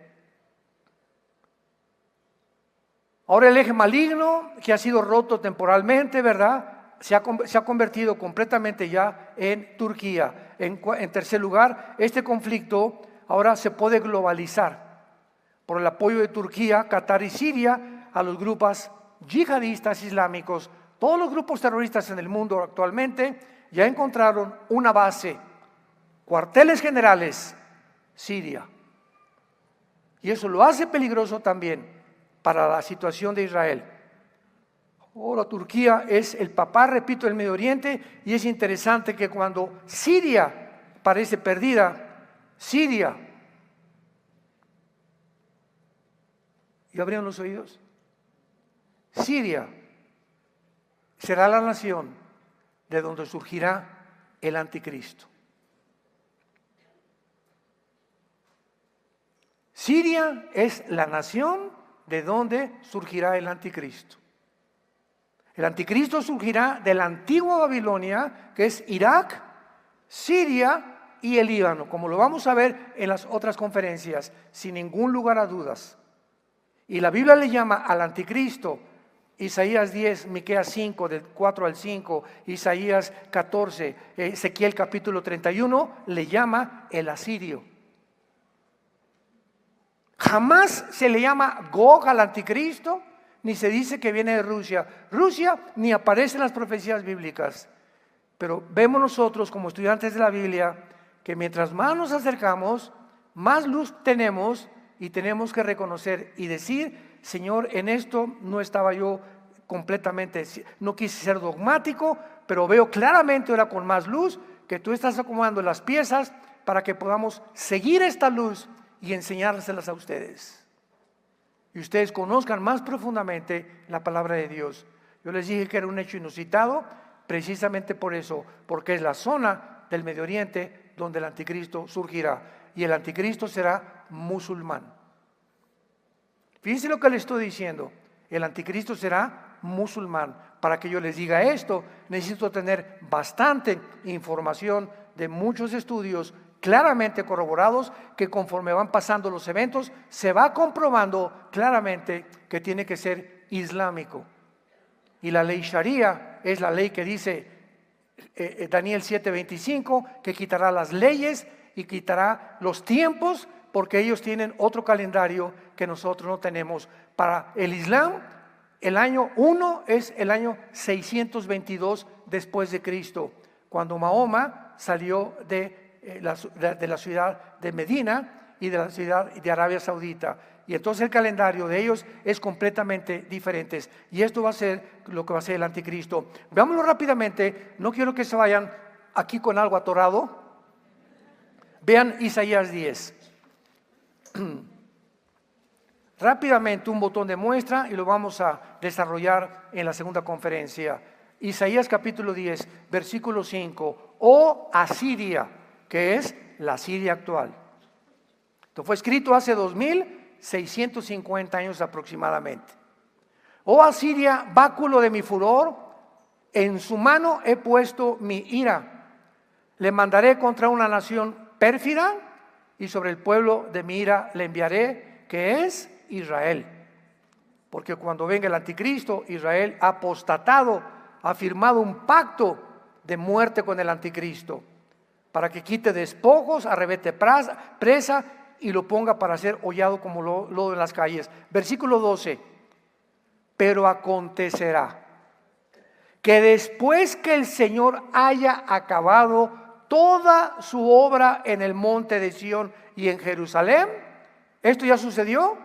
Ahora el eje maligno, que ha sido roto temporalmente, ¿verdad?, se ha convertido completamente ya en Turquía. En tercer lugar, este conflicto ahora se puede globalizar por el apoyo de Turquía, Qatar y Siria a los grupos yihadistas islámicos. Todos los grupos terroristas en el mundo actualmente ya encontraron una base, cuarteles generales, Siria. Y eso lo hace peligroso también para la situación de Israel. Ahora Turquía es el papá, repito, del Medio Oriente, y es interesante que cuando Siria parece perdida, Siria, ¿y abrieron los oídos? Siria será la nación de donde surgirá el anticristo. Siria es la nación de donde surgirá el anticristo. El anticristo surgirá de la antigua Babilonia, que es Irak, Siria y el Líbano, como lo vamos a ver en las otras conferencias, sin ningún lugar a dudas. Y la Biblia le llama al anticristo, Isaías 10, Miqueas 5, del 4 al 5, Isaías 14, Ezequiel capítulo 31, le llama el asirio. Jamás se le llama Gog al anticristo, ni se dice que viene de Rusia. Rusia ni aparece en las profecías bíblicas. Pero vemos nosotros como estudiantes de la Biblia que mientras más nos acercamos, más luz tenemos y tenemos que reconocer y decir: Señor, en esto no estaba yo completamente, no quise ser dogmático, pero veo claramente ahora con más luz que tú estás acomodando las piezas para que podamos seguir esta luz y enseñárselas a ustedes. Y ustedes conozcan más profundamente la palabra de Dios. Yo les dije que era un hecho inusitado, precisamente por eso, porque es la zona del Medio Oriente donde el anticristo surgirá. Y el anticristo será musulmán. Fíjense lo que le estoy diciendo. El anticristo será musulmán. Para que yo les diga esto, necesito tener bastante información de muchos estudios claramente corroborados, que conforme van pasando los eventos se va comprobando claramente que tiene que ser islámico. Y la ley Sharia es la ley que dice Daniel 7:25, que quitará las leyes y quitará los tiempos, porque ellos tienen otro calendario que nosotros no tenemos. Para el Islam, el año 1 es el año 622 después de Cristo, cuando Mahoma salió de la ciudad de Medina y de la ciudad de Arabia Saudita. Y entonces el calendario de ellos es completamente diferente. Y esto va a ser lo que va a ser el anticristo. Veámoslo rápidamente. No quiero que se vayan aquí con algo atorado. Vean Isaías 10. Rápidamente un botón de muestra y lo vamos a desarrollar en la segunda conferencia. Isaías capítulo 10, versículo 5. Oh Asiria, que es la Siria actual. Esto fue escrito hace 2650 años aproximadamente. Oh Asiria, báculo de mi furor, en su mano he puesto mi ira. Le mandaré contra una nación pérfida y sobre el pueblo de mi ira le enviaré, que es Israel. Porque cuando venga el anticristo, Israel ha apostatado, ha firmado un pacto de muerte con el anticristo, para que quite despojos, arrebete presa y lo ponga para ser hollado como lodo en las calles. Versículo 12. Pero acontecerá que después que el Señor haya acabado toda su obra en el monte de Sión y en Jerusalén, ¿esto ya sucedió?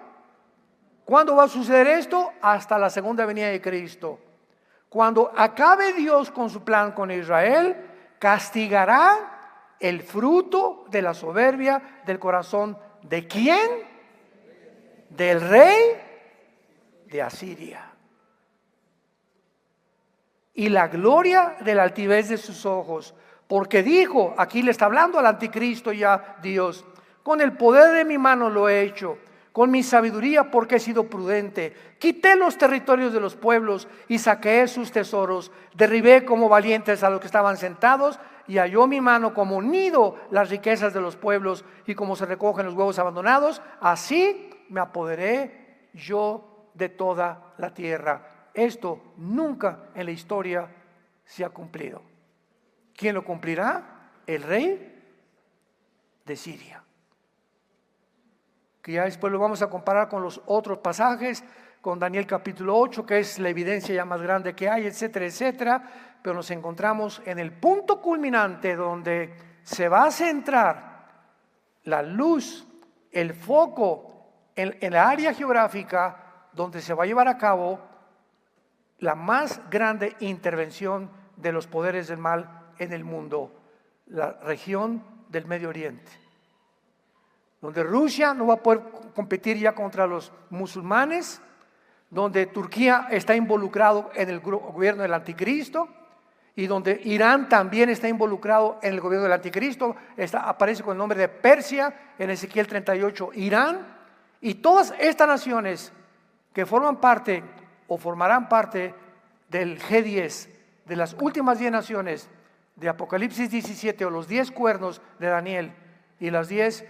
¿Cuándo va a suceder esto? Hasta la segunda venida de Cristo. Cuando acabe Dios con su plan con Israel, castigará el fruto de la soberbia del corazón. ¿De quién? Del rey de Asiria. Y la gloria de la altivez de sus ojos. Porque dijo, aquí le está hablando al anticristo ya Dios: con el poder de mi mano lo he hecho, con mi sabiduría porque he sido prudente. Quité los territorios de los pueblos y saqué sus tesoros. Derribé como valientes a los que estaban sentados, y halló mi mano como nido las riquezas de los pueblos y como se recogen los huevos abandonados. Así me apoderé yo de toda la tierra. Esto nunca en la historia se ha cumplido. ¿Quién lo cumplirá? El rey de Siria. Que ya después lo vamos a comparar con los otros pasajes, con Daniel capítulo 8, que es la evidencia ya más grande que hay, etcétera, etcétera. Pero nos encontramos en el punto culminante donde se va a centrar la luz, el foco en la área geográfica donde se va a llevar a cabo la más grande intervención de los poderes del mal en el mundo, la región del Medio Oriente, donde Rusia no va a poder competir ya contra los musulmanes, donde Turquía está involucrado en el gobierno del anticristo, y donde Irán también está involucrado en el gobierno del anticristo. Aparece con el nombre de Persia en Ezequiel 38, Irán, y todas estas naciones que forman parte o formarán parte del G10, de las últimas 10 naciones de Apocalipsis 17, o los 10 cuernos de Daniel, y los 10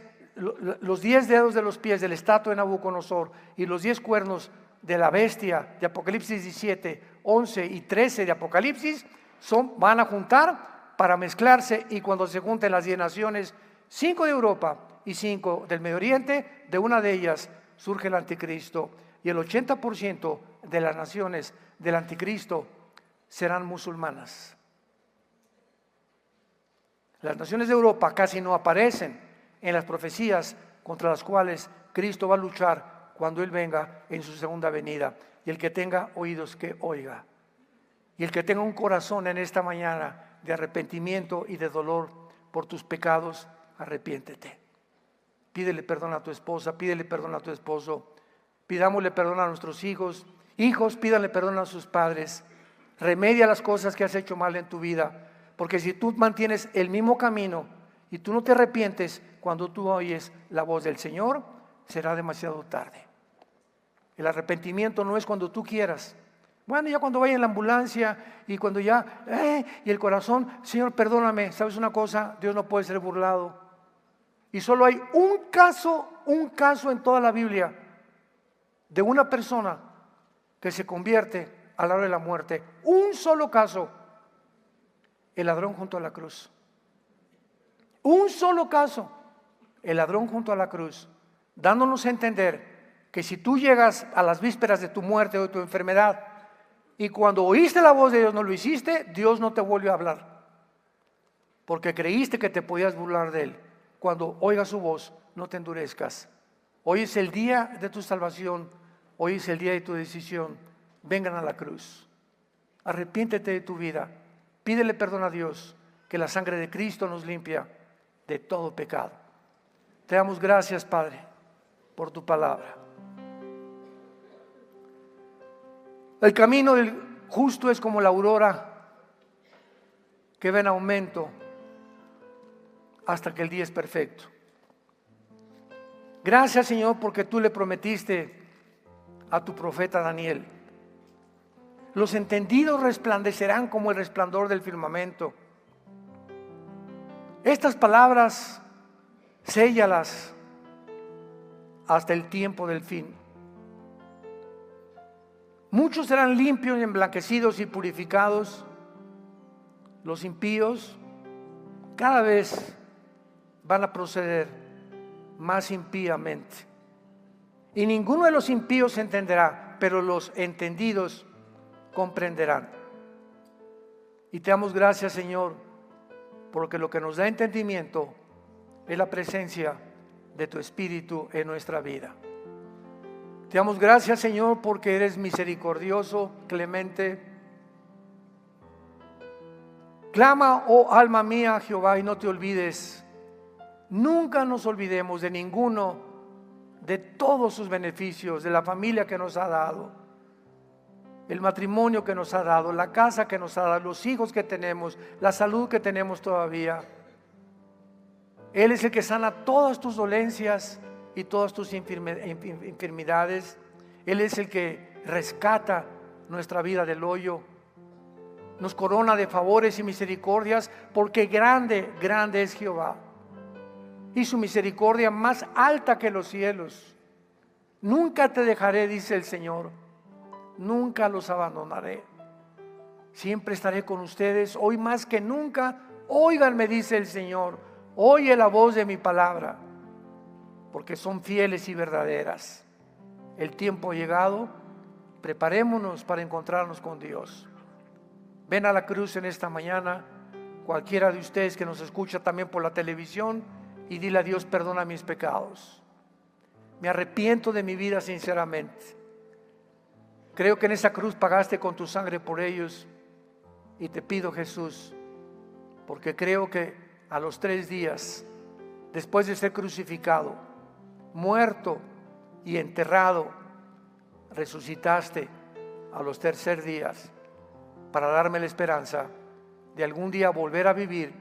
dedos de los pies de la estatua de Nabucodonosor, y los 10 cuernos de la bestia de Apocalipsis 17, 11 y 13 de Apocalipsis, van a juntar para mezclarse, y cuando se junten las 10 naciones, 5 de Europa y 5 del Medio Oriente, de una de ellas surge el anticristo, y el 80% de las naciones del anticristo serán musulmanas. Las naciones de Europa casi no aparecen en las profecías contra las cuales Cristo va a luchar cuando Él venga en su segunda venida. Y el que tenga oídos, que oiga. Y el que tenga un corazón en esta mañana de arrepentimiento y de dolor por tus pecados, arrepiéntete. Pídele perdón a tu esposa, pídele perdón a tu esposo, pidámosle perdón a nuestros hijos. Hijos, pídanle perdón a sus padres. Remedia las cosas que has hecho mal en tu vida. Porque si tú mantienes el mismo camino y tú no te arrepientes, cuando tú oyes la voz del Señor, será demasiado tarde. El arrepentimiento no es cuando tú quieras. Bueno, ya cuando vaya en la ambulancia y cuando ya, y el corazón, Señor, perdóname. ¿Sabes una cosa? Dios no puede ser burlado. Y solo hay un caso en toda la Biblia de una persona que se convierte a la hora de la muerte. Un solo caso. El ladrón junto a la cruz. Un solo caso. El ladrón junto a la cruz. Dándonos a entender que si tú llegas a las vísperas de tu muerte o de tu enfermedad y cuando oíste la voz de Dios no lo hiciste, Dios no te volvió a hablar. Porque creíste que te podías burlar de Él. Cuando oigas su voz, no te endurezcas. Hoy es el día de tu salvación. Hoy es el día de tu decisión. Vengan a la cruz. Arrepiéntete de tu vida. Pídele perdón a Dios, que la sangre de Cristo nos limpia de todo pecado. Te damos gracias, Padre, por tu palabra. El camino del justo es como la aurora que va en aumento hasta que el día es perfecto. Gracias, Señor, porque tú le prometiste a tu profeta Daniel: los entendidos resplandecerán como el resplandor del firmamento. Estas palabras, séllalas hasta el tiempo del fin. Muchos serán limpios, emblanquecidos y purificados. Los impíos cada vez van a proceder más impíamente. Y ninguno de los impíos entenderá, pero los entendidos comprenderán. Y te damos gracias, Señor, porque lo que nos da entendimiento es la presencia de tu Espíritu en nuestra vida. Te damos gracias, Señor, porque eres misericordioso, clemente. Clama, oh alma mía, a Jehová, y no te olvides. Nunca nos olvidemos de ninguno de todos sus beneficios, de la familia que nos ha dado, el matrimonio que nos ha dado, la casa que nos ha dado, los hijos que tenemos, la salud que tenemos todavía. Él es el que sana todas tus dolencias y todas tus enfermedades. Él es el que rescata nuestra vida del hoyo. Nos corona de favores y misericordias, porque grande, grande es Jehová. Y su misericordia más alta que los cielos. Nunca te dejaré, dice el Señor. Nunca los abandonaré. Siempre estaré con ustedes. Hoy más que nunca, óiganme, dice el Señor. Oye la voz de mi palabra, porque son fieles y verdaderas. El tiempo ha llegado. Preparémonos para encontrarnos con Dios. Ven a la cruz en esta mañana, cualquiera de ustedes que nos escucha también por la televisión, y dile a Dios: perdona mis pecados. Me arrepiento de mi vida sinceramente. Creo que en esa cruz pagaste con tu sangre por ellos, y te pido, Jesús, porque creo que a los 3 días, después de ser crucificado, muerto y enterrado, resucitaste a los 3 días para darme la esperanza de algún día volver a vivir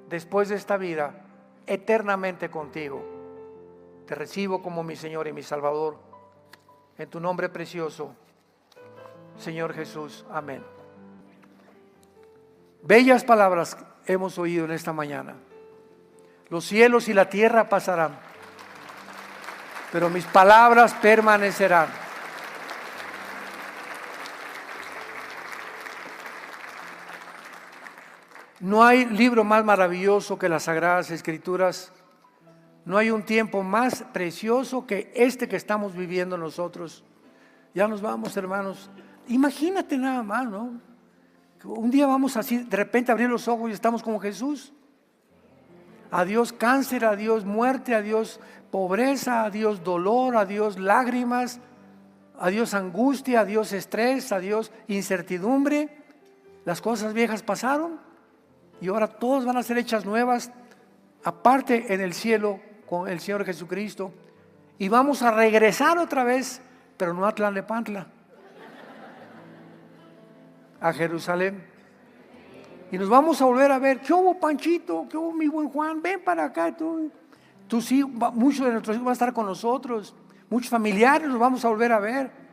después de esta vida eternamente contigo. Te recibo como mi Señor y mi Salvador, en tu nombre precioso, Señor Jesús. Amén. Bellas palabras hemos oído en esta mañana. Los cielos y la tierra pasarán, pero mis palabras permanecerán. No hay libro más maravilloso que las Sagradas Escrituras. No hay un tiempo más precioso que este que estamos viviendo nosotros. Ya nos vamos, hermanos. Imagínate nada más, ¿no? Un día vamos así, de repente abrir los ojos y estamos como Jesús. Adiós cáncer, adiós muerte, adiós pobreza, adiós dolor, adiós lágrimas, adiós angustia, adiós estrés, adiós incertidumbre. Las cosas viejas pasaron y ahora todas van a ser hechas nuevas, aparte en el cielo con el Señor Jesucristo. Y vamos a regresar otra vez, pero no a Tlalnepantla, a Jerusalén. Y nos vamos a volver a ver. ¿Qué hubo, Panchito? ¿Qué hubo, mi buen Juan? Ven para acá. Tú sí, muchos de nuestros hijos van a estar con nosotros. Muchos familiares nos vamos a volver a ver.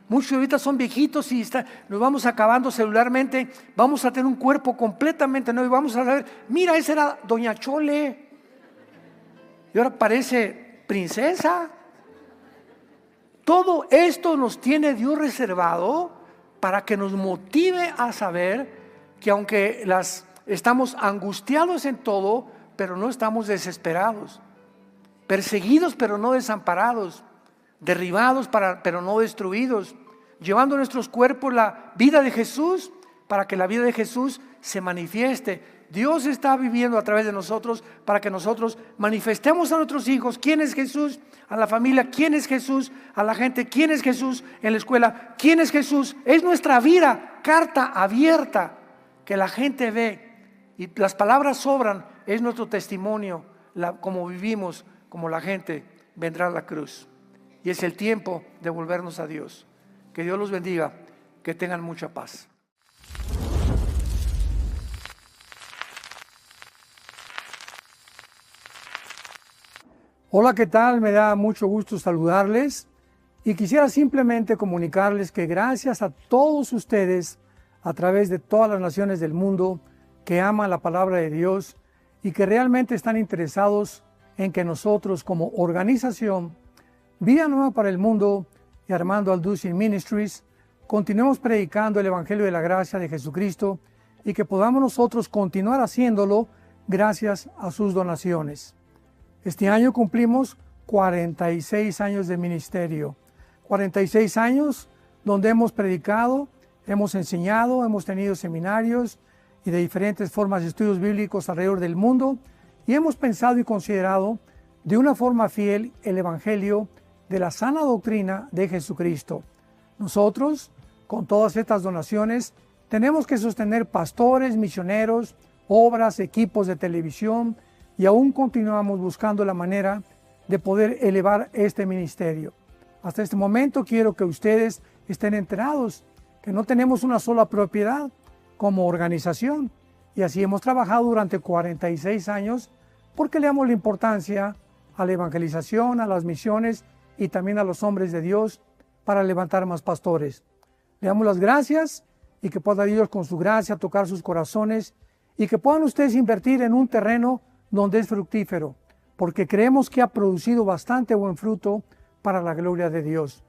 Muchos ahorita son viejitos y nos vamos acabando celularmente. Vamos a tener un cuerpo completamente nuevo y vamos a ver, mira, esa era Doña Chole. Y ahora parece princesa. Todo esto nos tiene Dios reservado para que nos motive a saber que aunque estamos angustiados en todo, pero no estamos desesperados, perseguidos pero no desamparados, derribados pero no destruidos, llevando en nuestros cuerpos la vida de Jesús para que la vida de Jesús se manifieste. Dios está viviendo a través de nosotros para que nosotros manifestemos a nuestros hijos quién es Jesús, a la familia quién es Jesús, a la gente quién es Jesús, en la escuela quién es Jesús. Es nuestra vida, carta abierta, que la gente ve y las palabras sobran, es nuestro testimonio, como vivimos, como la gente vendrá a la cruz. Y es el tiempo de volvernos a Dios. Que Dios los bendiga, que tengan mucha paz. Hola, ¿qué tal? Me da mucho gusto saludarles y quisiera simplemente comunicarles que gracias a todos ustedes a través de todas las naciones del mundo que aman la palabra de Dios y que realmente están interesados en que nosotros como organización Vida Nueva para el Mundo y Armando Alducin Ministries continuemos predicando el Evangelio de la Gracia de Jesucristo y que podamos nosotros continuar haciéndolo gracias a sus donaciones. Este año cumplimos 46 años de ministerio, 46 años donde hemos predicado, hemos enseñado, hemos tenido seminarios y de diferentes formas de estudios bíblicos alrededor del mundo y hemos pensado y considerado de una forma fiel el Evangelio de la sana doctrina de Jesucristo. Nosotros, con todas estas donaciones, tenemos que sostener pastores, misioneros, obras, equipos de televisión y aún continuamos buscando la manera de poder elevar este ministerio. Hasta este momento quiero que ustedes estén enterados que no tenemos una sola propiedad como organización y así hemos trabajado durante 46 años porque le damos la importancia a la evangelización, a las misiones y también a los hombres de Dios para levantar más pastores. Le damos las gracias y que pueda Dios con su gracia tocar sus corazones y que puedan ustedes invertir en un terreno donde es fructífero, porque creemos que ha producido bastante buen fruto para la gloria de Dios.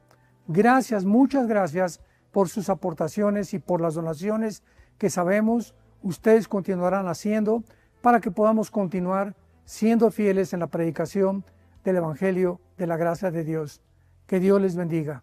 Gracias, muchas gracias por sus aportaciones y por las donaciones que sabemos ustedes continuarán haciendo para que podamos continuar siendo fieles en la predicación del Evangelio de la gracia de Dios. Que Dios les bendiga.